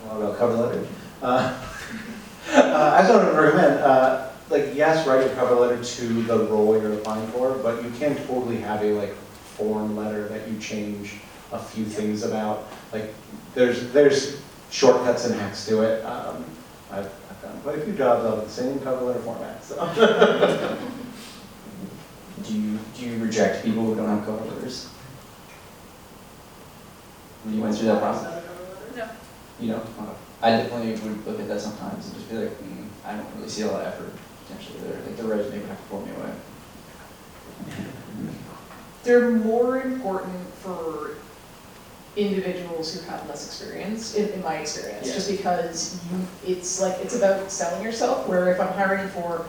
a lot about cover letters. I just wanted to recommend, like, yes, write your cover letter to the role you're applying for, but you can totally have a like form letter that you change a few things about. Like, there's shortcuts and hacks to it. I've done quite a few jobs of the same cover letter format. So. Do you reject people who don't have cover letters? When you went through that process? No. You know, I definitely would look at that sometimes and just be like, I don't really see a lot of effort potentially there. Like the resume would have to pull me away. They're more important for individuals who have less experience, in my experience, Yeah. just because it's about selling yourself, where if I'm hiring for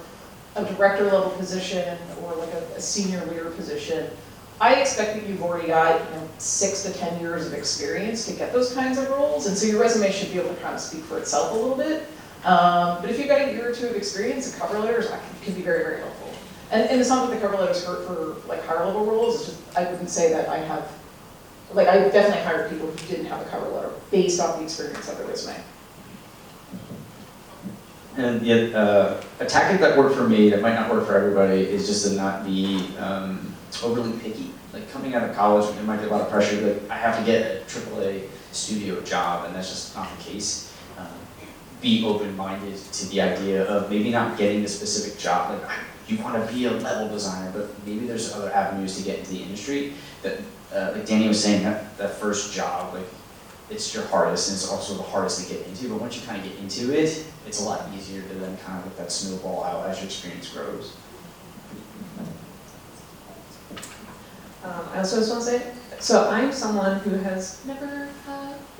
a director level position or like a senior leader position, I expect that you've already got 6 to 10 years of experience to get those kinds of roles, and so your resume should be able to kind of speak for itself a little bit. But if you've got a year or two of experience, the cover letters can be very, very helpful. And it's not that the cover letters hurt for like higher level roles, it's just I wouldn't say that I have, like I definitely hired people who didn't have a cover letter based off the experience of their resume. And yet, a tactic that worked for me that might not work for everybody is just to not be overly picky. Like coming out of college, there might be a lot of pressure. Like I have to get a AAA studio job, and that's just not the case. Be open-minded to the idea of maybe not getting the specific job. Like you want to be a level designer, but maybe there's other avenues to get into the industry. That, like Danny was saying, that first job, like it's your hardest, and it's also the hardest to get into. But once you kind of get into it, it's a lot easier to then kind of let that snowball out as your experience grows. I also just want to say, so I'm someone who has never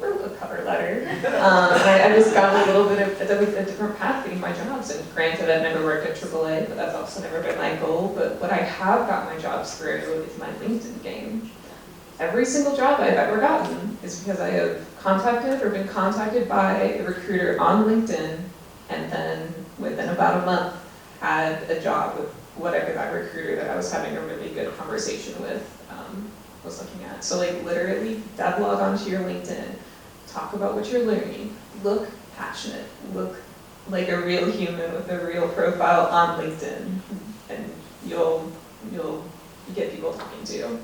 wrote a cover letter. I just got a little bit of a different path getting my jobs, and granted I've never worked at AAA, but that's also never been my goal. But what I have got my jobs through is my LinkedIn game. Every single job I've ever gotten is because I have contacted or been contacted by a recruiter on LinkedIn, and then within about a month had a job with whatever that recruiter that I was having a really good conversation with was looking at. So like literally log onto your LinkedIn, talk about what you're learning, look passionate, look like a real human with a real profile on LinkedIn, and you'll get people talking to you.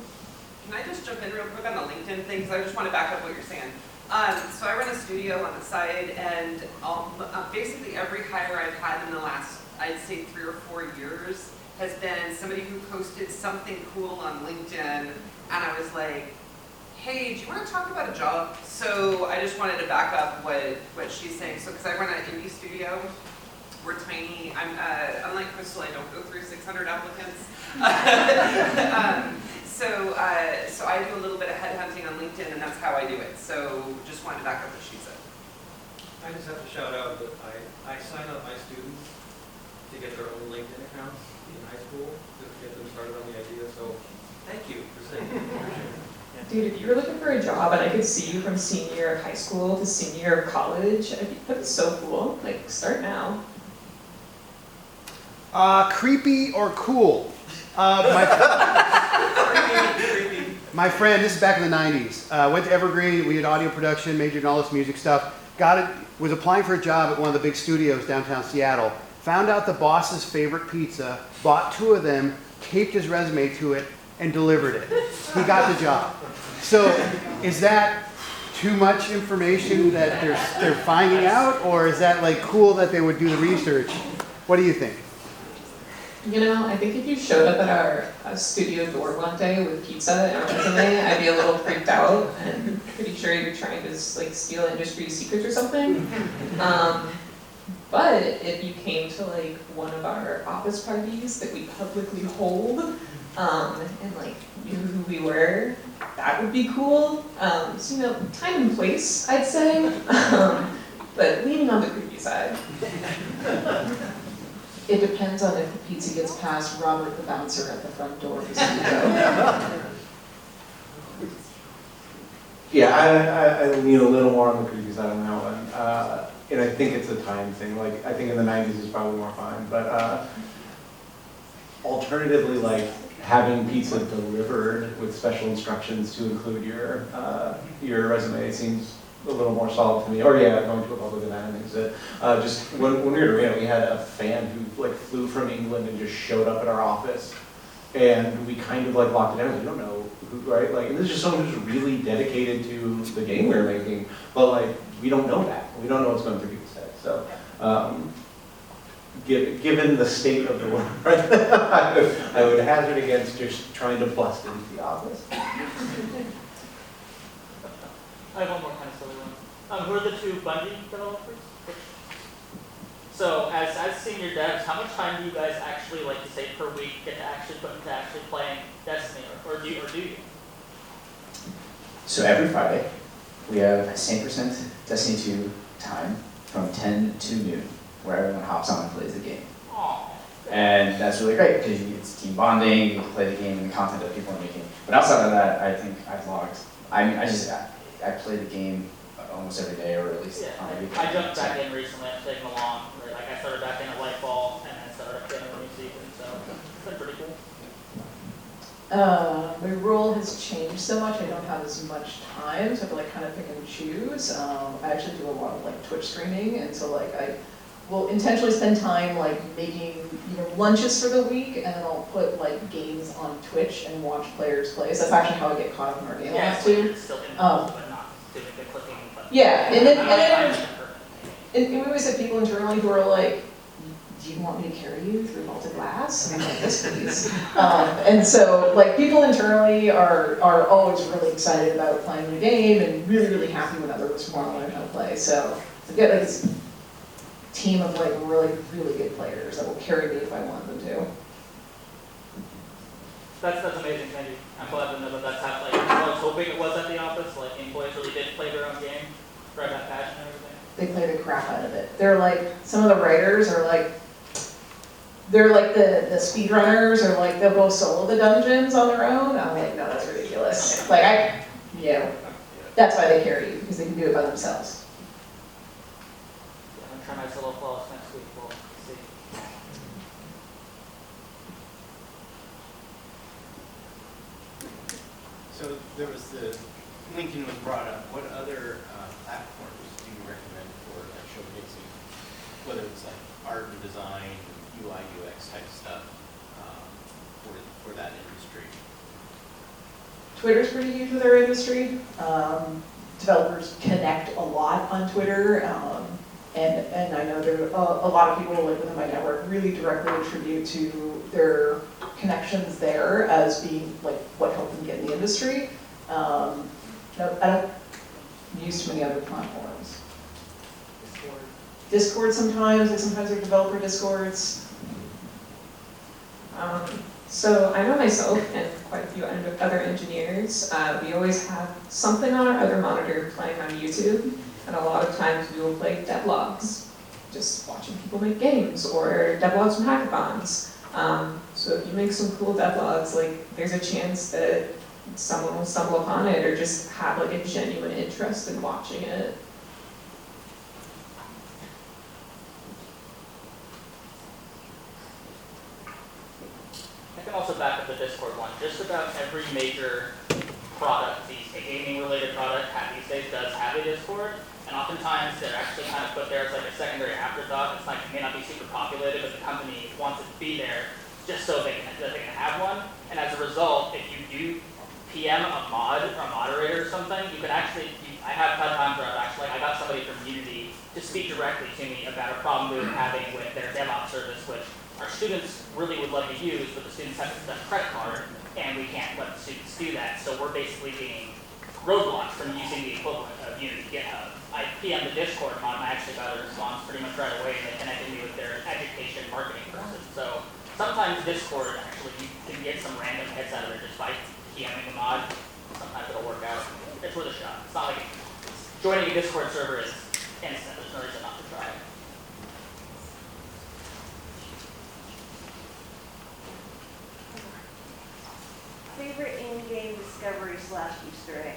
Can I just jump in real quick on the LinkedIn thing, because I just want to back up what you're saying. So I run a studio on the side, and basically every hire I've had in the last, I'd say 3 or 4 years, has been somebody who posted something cool on LinkedIn, and I was like, hey, do you want to talk about a job? So I just wanted to back up what she's saying. So because I run an indie studio, we're tiny. Unlike Crystal, I don't go through 600 applicants. So I do a little bit of headhunting on LinkedIn, and that's how I do it. So just wanted to back up what she said. I just have to shout out that I sign up my students to get their own LinkedIn accounts in high school to get them started on the idea. So thank you for saying that. Dude, if you were looking for a job and I could see you from senior year of high that'd to senior year of college, that'd be so cool. Like, start now. Creepy or cool? My friend, this is back in the 90s, went to Evergreen, we did audio production, majored in all this music stuff, was applying for a job at one of the big studios downtown Seattle, found out the boss's favorite pizza, bought 2 of them, taped his resume to it, and delivered it. He got the job. So is that too much information that they're finding out, or is that like cool that they would do the research? What do you think? You know, I think if you showed up at our studio door one day with pizza and a resume, I'd be a little freaked out and pretty sure you're trying to like steal industry secrets or something. But if you came to like one of our office parties that we publicly hold, and like knew who we were, that would be cool. So you know, time and place, I'd say, but leaning on the creepy side. It depends on if the pizza gets past Robert the bouncer at the front door of the studio. Yeah, I lean a little more on the creepy side on that one. And I think it's a time thing. Like, I think in the 90s is probably more fine. But alternatively, like having pizza delivered with special instructions to include your resume seems a little more solid to me. Or yeah, going to a public event and things that, just when we were in Reno, we had a fan who like flew from England and just showed up at our office. And we kind of like locked it down, we don't know who, right? Like, and this is just someone who's really dedicated to the game we were making, but like, we don't know that. We don't know what's going through people's heads. So, given the state of the world right now, I would hazard against just trying to bust into the office. I have one more kind of silly one. Who are the two Bungie developers? So as senior devs, how much time do you guys actually, like to say, per week get to actually put into actually playing Destiny, or do you? So every Friday, we have same percent Destiny 2 time from 10 to noon, where everyone hops on and plays the game. Aw. And that's really great because it's team bonding, you get to play the game and the content that people are making. But outside of that, I think I've logged. I play the game almost every day, or at least Yeah, on a weekly. I jumped back in recently. I'm taking along. Like I started back in at Lightfall, and then started up playing a new season. So it's been pretty cool. My role has changed so much, I don't have as much time, so I have to like kind of pick and choose. I actually do a lot of like Twitch streaming, and so like I will intentionally spend time like making lunches for the week, and then I'll put like games on Twitch and watch players play. So that's actually how I get caught up in our game Yeah, last so too. you're still involved, but not doing the clicking. But Yeah, and then then we always have people internally who are like, do you want me to carry you through vaulted glass? And I'm like, yes, please. And so, like, people internally are always really excited about playing the game and really, really happy when others want to learn how to play. So, I get like this team of like really, really good players that will carry me if I want them to. That's amazing, thank you. I'm glad to know that that's happened. Like, I was hoping it was at the office. Like, employees really did play their own game, drive that passion and everything. They play the crap out of it. They're like, some of the writers are like, they're like the speedrunners, or like they'll go solo the dungeons on their own. I'm like, no, that's ridiculous. Like that's why they carry you, because they can do it by themselves. Yeah, I'm trying my solo flawless next week. We'll see. So there was LinkedIn was brought up. What other platforms do you recommend for like showcasing, whether it's like art and design, UI, UX type stuff for that industry? Twitter's pretty huge with our industry. Developers connect a lot on Twitter, and I know there are a lot of people like within my network really directly attribute to their connections there as being like what helped them get in the industry. No, I don't use too many other platforms. Discord sometimes, like sometimes there are developer discords. So I know myself and quite a few other engineers, we always have something on our other monitor playing on YouTube, and a lot of times we will play devlogs, just watching people make games, or devlogs from hackathons. So if you make some cool devlogs, like there's a chance that someone will stumble upon it or just have like a genuine interest in watching it. I can also back up the Discord one. Just about every major product, a gaming-related product these days does have a Discord, and oftentimes they're actually kind of put there as like a secondary afterthought. It's like it may not be super populated, but the company wants it to be there just so they can have one. And as a result, if you do PM a mod or a moderator or something, you can actually. I have had times where I got somebody from Unity to speak directly to me about a problem we were having with their DevOps service, which our students really would love to use, but the students have a credit card, and we can't let the students do that. So we're basically being roadblocked from using the equivalent of Unity GitHub. I PM'd the Discord mod, and I actually got a response pretty much right away, and they connected me with their education marketing person. So sometimes Discord, actually, you can get some random hits out of it just by PMing the mod. Sometimes it'll work out. It's worth a shot. It's not like joining a Discord server is instant. There's no reason not to try. Favorite in-game discovery / Easter egg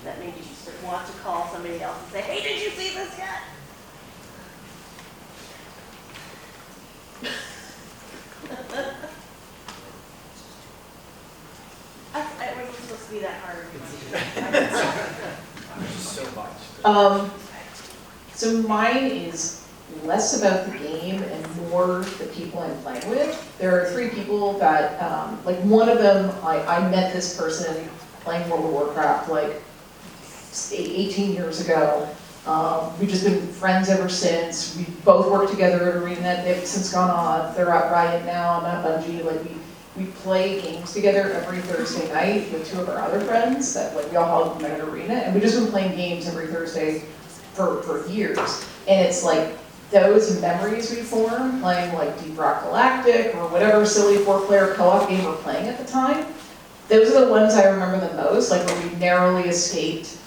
that made you want to call somebody else and say, hey, did you see this yet? It wasn't supposed to be that hard. There's so much. So mine is less about the game and more the people I'm playing with. There are 3 people that, like one of them, I met this person playing World of Warcraft like 18 years ago. We've just been friends ever since. We both worked together at Arena. They've since gone on. They're at Riot now. I'm at Bungie. Like we play games together every Thursday night with 2 of our other friends that like we all met at Arena, and we've just been playing games every Thursday for years. And it's like those memories we form, playing like Deep Rock Galactic or whatever silly 4-player co-op game we're playing at the time. Those are the ones I remember the most, like where we narrowly escaped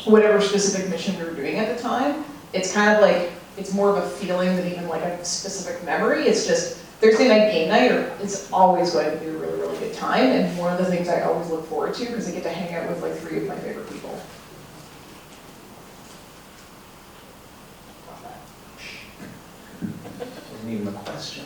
whatever specific mission we were doing at the time. It's kind of like, it's more of a feeling than even like a specific memory. It's just Thursday night game night, it's always going to be a really, really good time, and one of the things I always look forward to because I get to hang out with like 3 of my favorite people. Wasn't even a question.